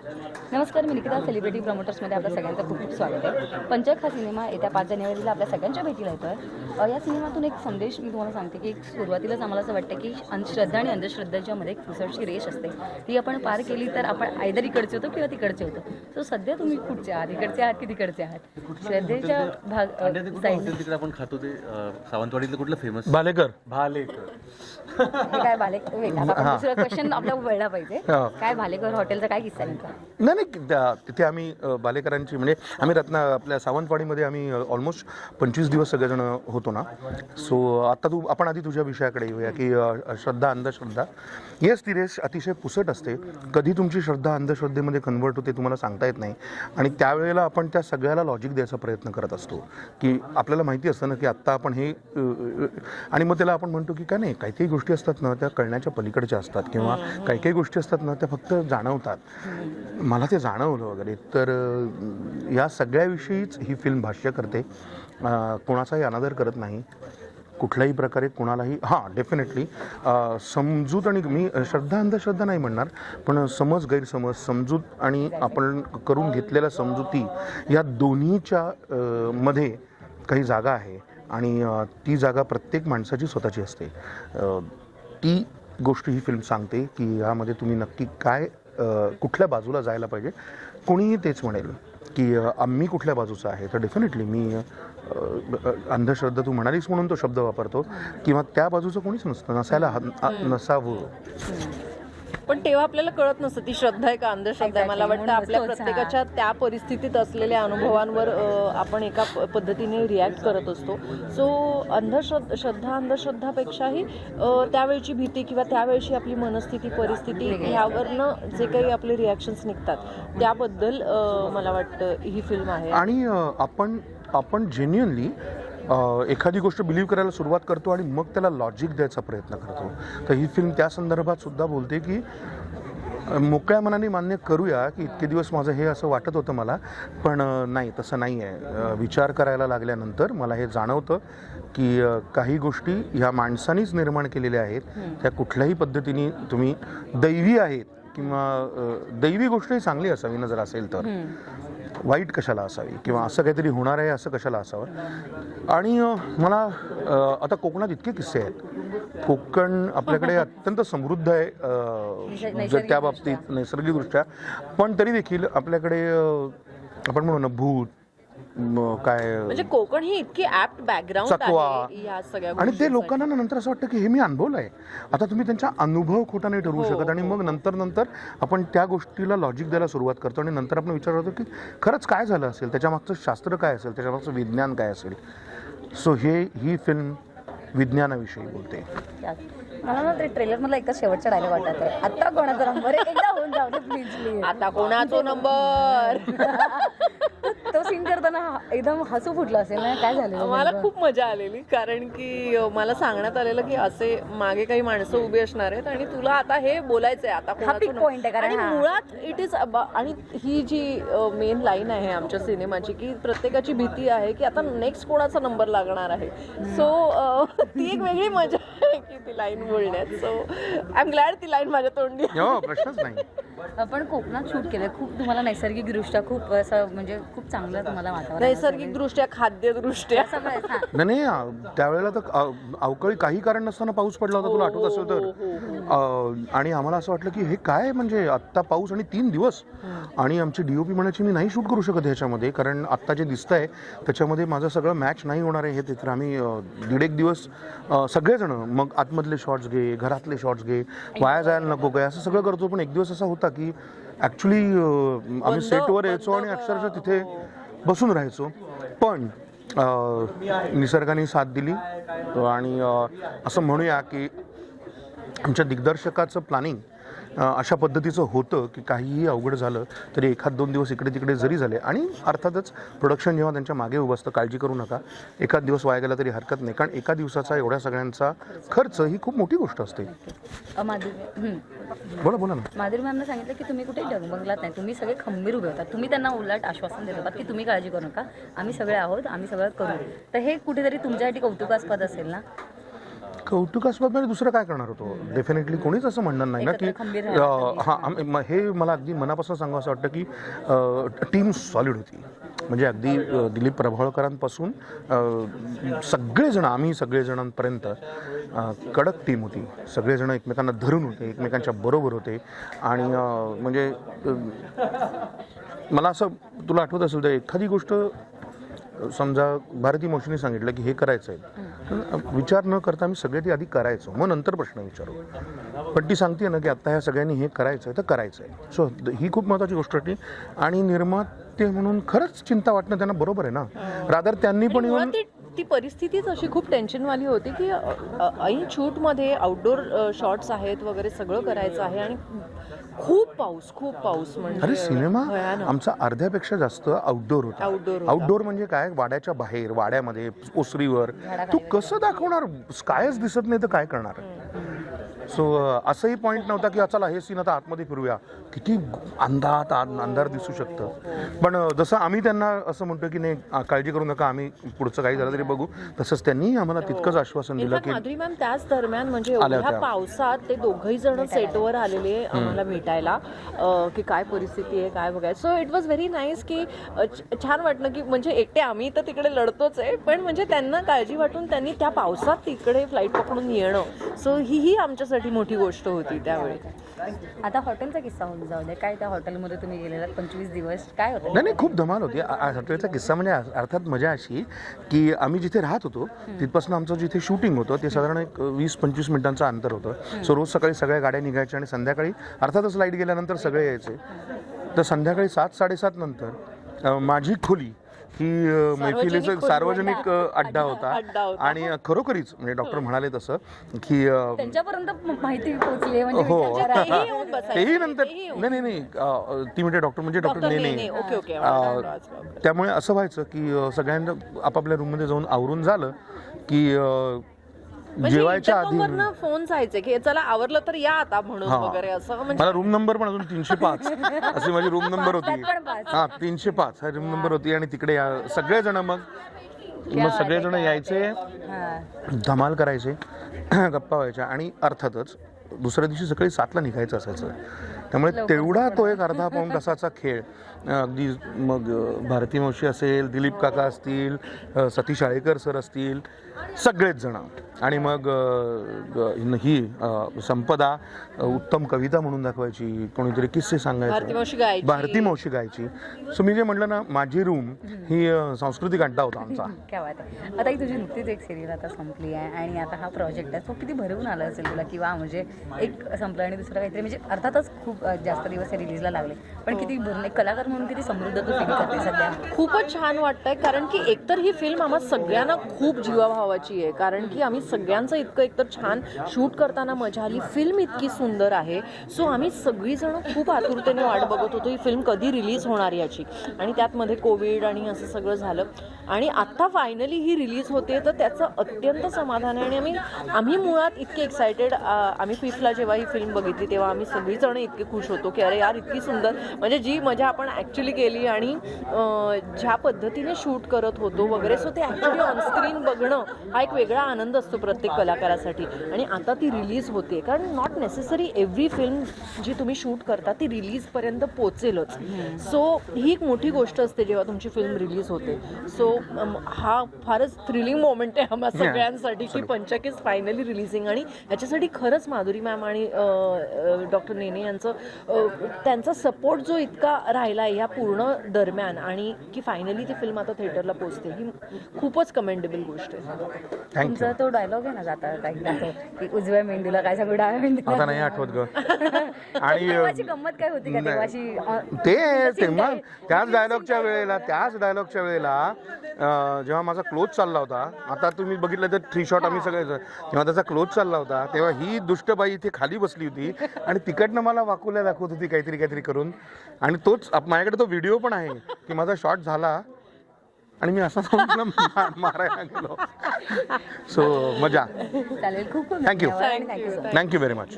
नमस्कार, मी निकिता. सेलिब्रिटी प्रमोटर्समध्ये आपल्या सगळ्यांचं खूप खूप स्वागत आहे. पंचक हा सिनेमा येत्या 5 जानेवारीला आपल्या सगळ्यांच्या भेटीला येतो आहे. या सिनेमातून एक संदेश मी तुम्हाला सांगते की एक सुरुवातीलाच आम्हाला असं वाटतं की श्रद्धा आणि अंधश्रद्धेच्या मध्ये एक पुसटची रेष असते. ती आपण पार केली तर आपण आयदर इकडचे होतो किंवा तिकडचे होतो. सो सध्या तुम्ही कुठचे आहात, इकडचे आहात की तिकडचे आहात? श्रद्धेच्या तिकडे आपण खातो ते सावंतवाडीतलं कुठलं फेमस? भालेकर. काय दुसरा क्वेश्चन आपल्याला वळला पाहिजे. काय भालेकर हॉटेलचा काय किस्सा नेमका? नाही तिथे आम्ही बालेकरांची म्हणजे आम्ही आपल्या सावंतवाडीमध्ये आम्ही ऑलमोस्ट 25 दिवस सगळेजण होतो ना. सो आता आपण आधी तुझ्या विषयाकडे येऊया की श्रद्धा अंधश्रद्धा. येस, ती रेस अतिशय पुसट असते. कधी तुमची श्रद्धा अंधश्रद्धेमध्ये कन्वर्ट होते तुम्हाला सांगता येत नाही. आणि त्यावेळेला आपण त्या सगळ्याला लॉजिक द्यायचा प्रयत्न करत असतो की आपल्याला माहिती असतं ना की आत्ता आपण हे आणि मग त्याला आपण म्हणतो की काय नाही, काही काही गोष्टी असतात ना त्या कळण्याच्या पलीकडच्या असतात किंवा काही काही गोष्टी असतात ना त्या फक्त जाणवतात. मला ते जाणवलं वगैरे. तर या सगळ्याविषयीच ही फिल्म भाष्य करते. कोणाचाही अनादर करत नाही कुठल्याही प्रकारे कोणालाही. डेफिनेटली समजूत आणि मी श्रद्धा अंधश्रद्धा नाही म्हणणार, पण समज गैरसमज, समजूत आणि आपण करून घेतलेल्या समजुती या दोन्हीच्या मध्ये काही जागा आहे आणि ती जागा प्रत्येक माणसाची स्वतःची असते. ती गोष्ट ही फिल्म सांगते की यामध्ये तुम्ही नक्की काय कुठल्या बाजूला जायला पाहिजे. कोणीही तेच म्हणेल की आम्ही कुठल्या बाजूचा आहे, तर डेफिनेटली मी अंधश्रद्धा तू म्हणालीस म्हणून तो शब्द वापरतो किंवा त्या बाजूचं कोणीच नसतं, नसावं. पण तेव्हा आपल्याला कळत नसतं ती श्रद्धा आहे का अंधश्रद्धा आहे. मला वाटतं आपल्या प्रत्येकाच्या त्या परिस्थितीत असलेल्या अनुभवांवर आपण एका पद्धतीने रिॲक्ट करत असतो. सो श्रद्धा अंधश्रद्धापेक्षाही त्यावेळची भीती किंवा त्यावेळची आपली मनस्थिती परिस्थिती ह्यावरनं जे काही आपले रिॲक्शन्स निघतात त्याबद्दल मला वाटतं ही फिल्म आहे. आणि आपण जेन्युअनली एखादी गोष्ट बिलीव्ह करायला सुरुवात करतो आणि मग त्याला लॉजिक द्यायचा प्रयत्न करतो. तर ही फिल्म त्या संदर्भात सुद्धा बोलते की मोकळ्या मनाने मान्य करूया की इतके दिवस माझं हे असं वाटत होतं मला, पण नाही, तसं नाही आहे. विचार करायला लागल्यानंतर मला हे जाणवतं की काही गोष्टी ह्या माणसानीच निर्माण केलेल्या आहेत. त्या कुठल्याही पद्धतीने तुम्ही दैवी आहेत किंवा दैवी गोष्टही चांगली असावी ना जर असेल तर, वाईट कशाला असावी किंवा असं काहीतरी होणार आहे असं कशाला असावं. आणि मला आता कोकणात इतके किस्से आहेत. कोकण आपल्याकडे अत्यंत समृद्ध आहे त्या बाबतीत नैसर्गिकदृष्ट्या, पण तरी देखील आपल्याकडे आपण म्हणू ना भूत काय म्हणजे कोकण ही इतकी ऍप्ट बॅकग्राऊंड आहे या सगळ्या. आणि ते लोकांना नंतर असं वाटतं की हे मी अनुभवलं आहे. आता तुम्ही त्यांचा अनुभव खोटा नाही ठरवू शकत. आणि मग नंतर आपण त्या गोष्टीला लॉजिक द्यायला सुरुवात करतो आणि नंतर आपण विचार करतो की खरंच काय झालं असेल, त्याच्यामागचं शास्त्र काय असेल, त्याच्यामागचं विज्ञान काय असेल. सो ही फिल्म विज्ञानाविषयी बोलते. मला ना ते ट्रेलर मधला एकच शेवटचा डायलॉग वाटत आहे, आता कोणाचा नंबर एकदा होऊन जाऊ दे प्लीज. आता कोणाचा नंबर तो सीन करताना एकदम हसू फुटलं असेल ना, काय झालं? मला खूप मजा आलेली, कारण की मला सांगण्यात आलेलं की असे मागे काही माणसं उभी असणार आहेत आणि तुला आता हे बोलायचंय, आता कोणाचं पॉइंट आहे. आणि मुळात इट इज आणि ही जी मेन लाईन आहे आमच्या सिनेमाची की प्रत्येकाची भीती आहे की आता नेक्स्ट कोणाचा नंबर लागणार आहे. सो ती एक वेगळी मजा आहे की ती लाईन बोलण्यात. सो आय एम ग्लॅड ती लाईन माझ्या तोंडी. प्रश्नच नाही. आपण कोकणात शूट केलंय, खूप तुम्हाला नैसर्गिकदृष्ट्या खूप असं म्हणजे खूप चांगलं तुम्हाला वातावरण, नैसर्गिकदृष्ट्या खाद्यदृष्ट्या नाही त्यावेळेला तर अवकाळी काही कारण नसताना पाऊस पडला होता, तुला आठवत असेल तर. आणि आम्हाला असं वाटलं की हे काय म्हणजे आत्ता पाऊस आणि 3 दिवस. आणि आमची DOP म्हणायची मी नाही शूट करू शकत ह्याच्यामध्ये, कारण आत्ता जे दिसत आहे त्याच्यामध्ये माझं सगळं मॅच नाही होणार आहे. हे तर आम्ही 1.5 दिवस सगळेजण मग आतमधले शॉट्स घे, घरातले शॉट्स घे, वाया जायला नको काय, असं सगळं करतो. पण एक दिवस असा होता की ॲक्च्युली आम्ही सेटवर यायचो आणि अक्षरशः तिथे बसून राहायचो. पण निसर्गाने साथ दिली आणि असं म्हणूया की आमच्या दिग्दर्शकाचं प्लॅनिंग अशा पद्धतीचं होतं की काहीही अवघड झालं तरी 1-2 दिवस इकडे तिकडे जरी झाले. आणि अर्थातच प्रोडक्शन जेव्हा त्यांच्या मागे उभं असतं, काळजी करू नका, एखाद दिवस वाया गेला तरी हरकत नाही, कारण एका दिवसाचा एवढ्या सगळ्यांचा खर्च ही खूप मोठी गोष्ट असते. बोला ना. माधुरी मॅमने सांगितलं की तुम्ही कुठे डगमगलात नाही, तुम्ही सगळे खंबीर उभे होतात. तुम्ही त्यांना उलट आश्वासन देत होतात की तुम्ही काळजी करू नका, आम्ही सगळे आहोत, आम्ही सगळं करू. तर हे कुठेतरी तुमच्यासाठी कौतुकास्पद असेल ना? कौतुकास्पद म्हणजे दुसरं काय करणार होतो. डेफिनेटली कोणीच असं म्हणणार नाही ना की हे मला अगदी मनापासून सांगावं असं वाटतं की टीम सॉलिड होती. म्हणजे अगदी दिलीप प्रभावळकरांपासून सगळेजण, आम्ही सगळेजणांपर्यंत कडक टीम होती. सगळेजण एकमेकांना धरून होते, एकमेकांच्या बरोबर होते. आणि म्हणजे मला असं, तुला आठवत असेल तर एखादी गोष्ट समजा भारती मावशीने सांगितलं की हे करायचं आहे, विचार न करता मी सगळे ते आधी करायचो, मग नंतर प्रश्न विचारू. पण ती सांगते ना की आता ह्या सगळ्यांनी हे करायचं आहे तर करायचं आहे. सो ही खूप महत्त्वाची गोष्ट होती. आणि निर्माते म्हणून खरंच चिंता वाटणं त्यांना बरोबर आहे ना. रादर त्यांनी पण येऊन ती परिस्थितीच अशी खूप टेन्शनवाली होती की ऐन शूटमध्ये आउटडोर शॉट्स आहेत वगैरे सगळं करायचं आहे आणि खूप पाऊस म्हणजे अरे सिनेमा आमचा अर्ध्यापेक्षा जास्त आउटडोर होता. आउटडोर म्हणजे काय, वाड्याच्या बाहेर, वाड्यामध्ये, ओसरीवर. तू कसं दाखवणार, कायच दिसत नाही तर काय करणार. सो असंही पॉईंट नव्हता की चला हे सीन आता आतमध्ये फिरूया, किती अंधार दिसू शकतं. पण जसं आम्ही त्यांना असं म्हणतो की नाही काळजी करू नका, आम्ही पुढचं काही झालं तरी बघू, तसंच त्यांनी आम्हाला तितकंच आश्वासन दिलं की माधुरी मॅम त्याच दरम्यान म्हणजे एवढ्या पावसात ते दोघही जण सेटवर आलेले आम्हाला भेटायला की काय परिस्थिती आहे काय बघायचं. So it was very nice की छान वाटलं की म्हणजे एकटे आम्ही तर तिकडे लढतोच आहे पण म्हणजे त्यांना काळजी वाटून त्यांनी त्या पावसात तिकडे फ्लाईट पकडून येणं. सो ही आमच्यासाठी मोठी गोष्ट होती त्यावेळी. आता हॉटेलचा किस्सा होऊन जाऊ दे, काय त्या हॉटेलमध्ये तुम्ही गेलेला 25 दिवस काय होतं? नाही खूप धमाल होती. हॉटेलचा किस्सा म्हणजे अर्थात मजा अशी की आम्ही जिथे राहत होतो तिथपासून आमचं जिथे शूटिंग होतं ते साधारण एक 20-25 मिनिटांचं अंतर होतं. सो रोज सकाळी सगळ्या गाड्या निघायच्या आणि संध्याकाळी अर्थातच लाईट गेल्यानंतर सगळे यायचे. तर संध्याकाळी 7-7:30 नंतर माझी खोली ही मैफिलीचा सार्वजनिक अड्डा होता. आणि खरोखरीच म्हणजे डॉक्टर म्हणाले तसं की त्यांच्यापर्यंत माहिती पोहोचली आहे म्हणजे हो विचारायच्या तेही नंतर नाही ती म्हणजे डॉक्टर नेने. त्यामुळे असं व्हायचं की सगळ्यांना आपापल्या रूममध्ये जाऊन आवरून झालं की जेवायच्या आधी फोन जायचे की चला आवरलं तर या आता म्हणून वगैरे असं. मला रूम नंबर पण अजून 305 अशी माझी रूम नंबर होती. 305 हा रूम नंबर होती. आणि तिकडे सगळेजण मग सगळेजण यायचे, धमाल करायचे, गप्पा व्हायच्या. आणि अर्थातच दुसऱ्या दिवशी सकाळी 7ला निघायचं असायचं. त्यामुळे तेवढा तो एक अर्धा पाऊण तासाचा खेळ अगदी मग भारती मावशी असेल, दिलीप काका असतील, सतीश आळेकर सर असतील, सगळेच जण. आणि मग ही संपदा उत्तम कविता म्हणून दाखवायची, कोणीतरी किस्से सांगायचे, भारती मावशी गायची. सो मी जे म्हटलं ना माझी रूम ही सांस्कृतिक अड्डा होता आमचा. काय बात आहे. आता ही तुझी नुकतीच एक सिरियल आता संपली आहे आणि आता हा प्रोजेक्ट आहे तो किती भरवून आला असेल तुला किंवा म्हणजे एक संपलं आणि दुसरं काहीतरी म्हणजे अर्थातच खूप जास्त दिवस हे रिलीजला लागले पण किती भरून एक कलाकार म्हणून किती समृद्ध तू फील करते सध्या? खूपच छान वाटतंय कारण की एकतर ही फिल्म आम्हा सगळ्यांना खूप जीवाभावाची आहे कारण की आम्ही सगळ्यांचं इतकं एकतर छान शूट करताना मजा आली, फिल्म इतकी सुंदर आहे. सो आम्ही सगळीजण खूप आतुरतेने वाट बघत होतो ही फिल्म कधी रिलीज होणार याची. आणि त्यात मध्ये कोविड आणि असं सगळं झालं आणि आत्ता फायनली ही रिलीज होते तर त्याचं अत्यंत समाधान आहे. आणि आम्ही मुळात इतके एक्सायटेड, आम्ही 5ला जेव्हा ही फिल्म बघितली तेव्हा आम्ही सगळीजण इतके खुश होतो की अरे यार इतकी सुंदर म्हणजे जी मजा आपण ॲक्च्युली केली आणि ज्या पद्धतीने शूट करत होतो वगैरे. सो ते ॲक्च्युली ऑनस्क्रीन बघणं हा एक वेगळा आनंद असतो प्रत्येक कलाकारासाठी. आणि आता ती रिलीज होते कारण नॉट नेसेसरी एव्हरी फिल्म जी तुम्ही शूट करता ती रिलीजपर्यंत पोचेलच. सो ही एक मोठी गोष्ट असते जेव्हा तुमची फिल्म रिलीज होते. सो हा फारच थ्रिलिंग मोमेंट आहे आम्हा सगळ्यांसाठी की पंचक इज फायनली रिलीजिंग. आणि याच्यासाठी खरंच माधुरी मॅम आणि डॉक्टर नेने यांचं त्यांचा सपोर्ट जो इतका राहिला आहे ह्या पूर्ण दरम्यान आणि की फायनली ती फिल्म आता थिएटरला पोचते ही खूपच कमेंडेबल गोष्ट आहे. तुमचा तो डायलॉग आहे ना जाता काही की उजव्या मेंदूला काय सांगू डाव्या मेंदूला आता नाही आठवत ग. आणि माझी गंमत काय होती का तेव्हाची तेव्हा त्याच डायलॉगच्या वेळेला जेव्हा माझा क्लोज चालला होता, आता तुम्ही बघितलं तर 3 शॉट आम्ही सगळे, जेव्हा त्याचा क्लोज चालला होता तेव्हा ही दुष्टबाई इथे खाली बसली होती आणि तिकडनं मला वाकुल्या दाखवत होती काहीतरी करून. आणि तोच माझ्याकडे तो व्हिडिओ पण आहे की माझा शॉट झाला आणि मी असा मारायला गेलो. सो मजा. चालेल. खूप थँक्यू व्हेरी मच.